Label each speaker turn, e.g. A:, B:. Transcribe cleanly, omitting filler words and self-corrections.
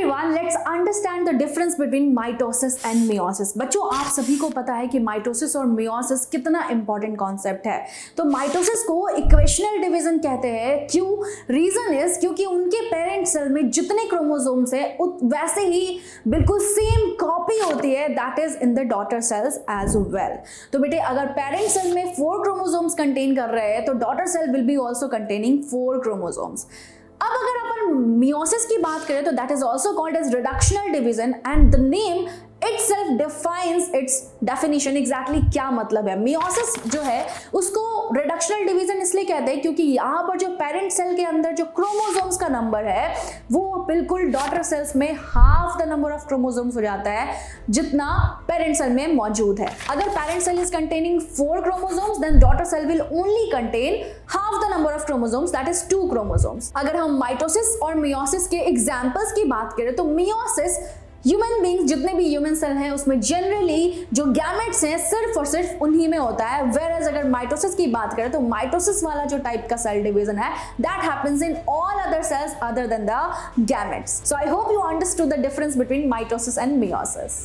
A: everyone, let's understand the difference between mitosis and meiosis. बच्चों, आप सभी को पता है कि माइटोसिस और meiosis कितना इंपॉर्टेंट कॉन्सेप्ट है। तो माइटोसिस को इक्वेशनल डिवीजन कहते हैं। क्यों? रीजन इज क्योंकि उनके पेरेंट सेल में जितने क्रोमोसोम्स है वैसे ही बिल्कुल सेम कॉपी होती है, that is in the daughter cells as well. तो बेटे, अगर पेरेंट सेल में 4 क्रोमोसोम्स कंटेन कर रहे हैं तो daughter cell will be also containing 4 chromosomes. अब अगर अपन मियोसिस की बात करें तो that is also called as reductional division and the name itself defines its definition। Exactly क्या मतलब है? मियोसिस जो है उसको रिडक्शनल डिवीजन इसलिए कहते हैं क्योंकि यहाँ पर जो पेरेंट सेल के अंदर जो क्रोमोसोम्स का नंबर है वो बिल्कुल डॉटर सेल्स में half the number of chromosomes हो जाता है जितना पेरेंट सेल में मौजूद है। अगर parent cell is containing 4 chromosomes then daughter cell will only contain half the number of chromosomes, that is 2 chromosomes. अगर हम माइटोसिस और मियोसिस के एग्जांपल्स की बात करें तो मियोसिस ह्यूमन बींग्स, जितने भी ह्यूमन सेल हैं उसमें जनरली जो गैमेट्स हैं सिर्फ और सिर्फ उन्हीं में होता है। वेयरएज अगर माइटोसिस की बात करें तो माइटोसिस वाला जो टाइप का सेल डिवीजन है that happens in all other sales other than the gametes. So I hope you understood the difference between mitosis and meiosis.